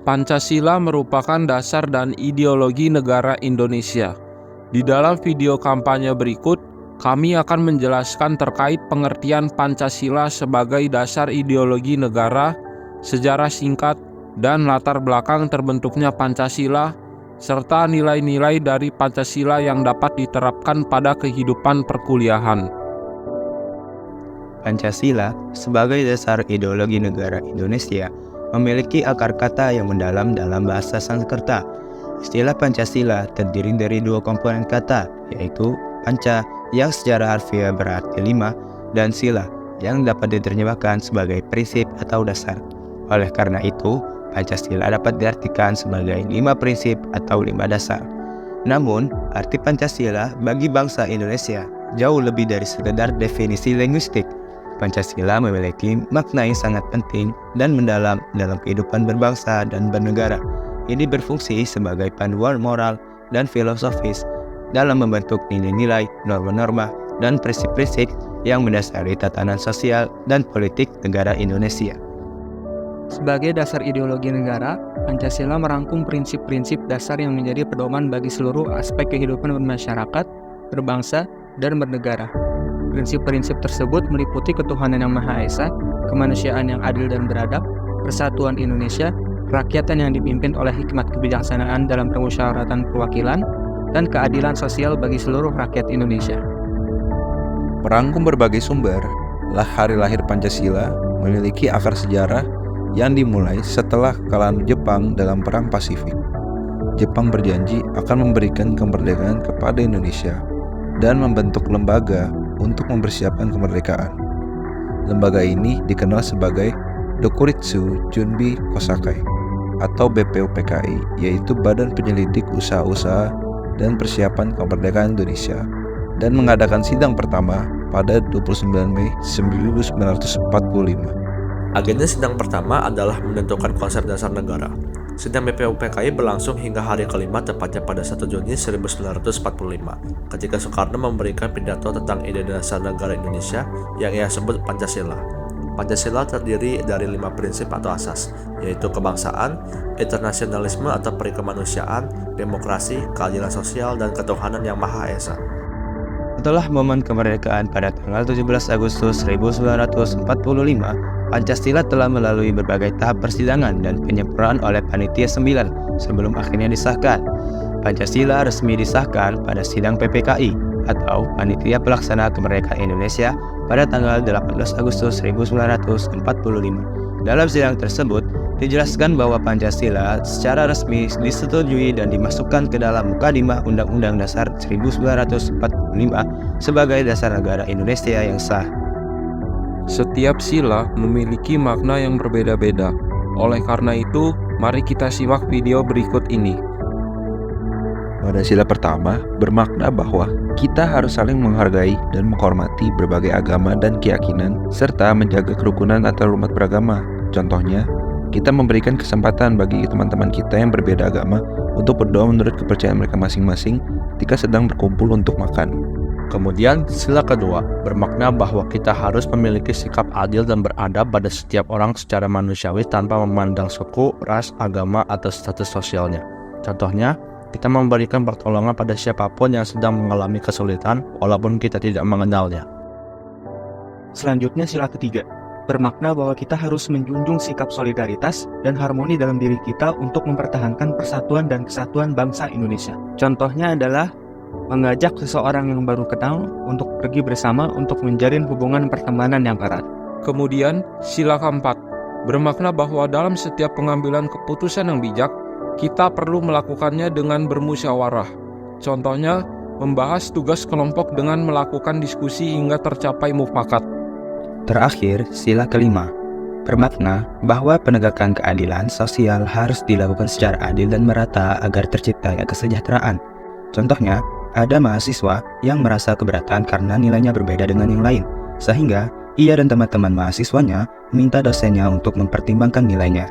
Pancasila merupakan dasar dan ideologi negara Indonesia. Di dalam video kampanye berikut, kami akan menjelaskan terkait pengertian Pancasila sebagai dasar ideologi negara, sejarah singkat, dan latar belakang terbentuknya Pancasila, serta nilai-nilai dari Pancasila yang dapat diterapkan pada kehidupan perkuliahan. Pancasila sebagai dasar ideologi negara Indonesia memiliki akar kata yang mendalam dalam bahasa Sanskerta. Istilah Pancasila terdiri dari dua komponen kata, yaitu panca yang secara harfiah berarti 5 dan sila yang dapat diterjemahkan sebagai prinsip atau dasar. Oleh karena itu, Pancasila dapat diartikan sebagai 5 prinsip atau 5 dasar. Namun, arti Pancasila bagi bangsa Indonesia jauh lebih dari sekedar definisi linguistik. Pancasila memiliki makna yang sangat penting dan mendalam dalam kehidupan berbangsa dan bernegara. Ini berfungsi sebagai panduan moral dan filosofis dalam membentuk nilai-nilai, norma-norma, dan prinsip-prinsip yang mendasari tatanan sosial dan politik negara Indonesia. Sebagai dasar ideologi negara, Pancasila merangkum prinsip-prinsip dasar yang menjadi pedoman bagi seluruh aspek kehidupan bermasyarakat, berbangsa, dan bernegara. Prinsip-prinsip tersebut meliputi ketuhanan yang Maha Esa, kemanusiaan yang adil dan beradab, persatuan Indonesia, kerakyatan yang dipimpin oleh hikmat kebijaksanaan dalam permusyawaratan perwakilan, dan keadilan sosial bagi seluruh rakyat Indonesia. Merangkum berbagai sumber, hari lahir Pancasila memiliki akar sejarah yang dimulai setelah kekalahan Jepang dalam Perang Pasifik. Jepang berjanji akan memberikan kemerdekaan kepada Indonesia dan membentuk lembaga untuk mempersiapkan kemerdekaan. Lembaga ini dikenal sebagai Dokuritsu Junbi Kosakai atau BPUPKI, yaitu Badan Penyelidik Usaha-usaha dan Persiapan Kemerdekaan Indonesia, dan mengadakan sidang pertama pada 29 Mei 1945. Agenda sidang pertama adalah menentukan konsep dasar negara. Sidang BPUPKI berlangsung hingga hari kelima, tepatnya pada 1 Juni 1945, ketika Soekarno memberikan pidato tentang ide dasar negara Indonesia yang ia sebut Pancasila. Pancasila terdiri dari 5 prinsip atau asas, yaitu kebangsaan, internasionalisme atau perikemanusiaan, demokrasi, keadilan sosial, dan ketuhanan yang Maha Esa. Setelah momen kemerdekaan pada tanggal 17 Agustus 1945, Pancasila telah melalui berbagai tahap persidangan dan penyempurnaan oleh Panitia 9 sebelum akhirnya disahkan. Pancasila resmi disahkan pada sidang PPKI atau Panitia Pelaksana Kemerdekaan Indonesia pada tanggal 18 Agustus 1945. Dalam sidang tersebut, dijelaskan bahwa Pancasila secara resmi disetujui dan dimasukkan ke dalam Mukadimah Undang-Undang Dasar 1945 sebagai dasar negara Indonesia yang sah. Setiap sila memiliki makna yang berbeda-beda. Oleh karena itu, mari kita simak video berikut ini. Pada sila pertama, bermakna bahwa kita harus saling menghargai dan menghormati berbagai agama dan keyakinan, serta menjaga kerukunan antar umat beragama. Contohnya, kita memberikan kesempatan bagi teman-teman kita yang berbeda agama untuk berdoa menurut kepercayaan mereka masing-masing ketika sedang berkumpul untuk makan. Kemudian, sila kedua bermakna bahwa kita harus memiliki sikap adil dan beradab pada setiap orang secara manusiawi tanpa memandang suku, ras, agama, atau status sosialnya. Contohnya, kita memberikan pertolongan pada siapapun yang sedang mengalami kesulitan walaupun kita tidak mengenalnya. Selanjutnya sila ketiga, bermakna bahwa kita harus menjunjung sikap solidaritas dan harmoni dalam diri kita untuk mempertahankan persatuan dan kesatuan bangsa Indonesia. Contohnya adalah mengajak seseorang yang baru kenal untuk pergi bersama untuk menjalin hubungan pertemanan yang erat. Kemudian, sila keempat, bermakna bahwa dalam setiap pengambilan keputusan yang bijak, kita perlu melakukannya dengan bermusyawarah. Contohnya, membahas tugas kelompok dengan melakukan diskusi hingga tercapai mufakat. Terakhir, sila kelima, bermakna bahwa penegakan keadilan sosial harus dilakukan secara adil dan merata agar terciptanya kesejahteraan. Contohnya, ada mahasiswa yang merasa keberatan karena nilainya berbeda dengan yang lain, sehingga ia dan teman-teman mahasiswanya minta dosennya untuk mempertimbangkan nilainya.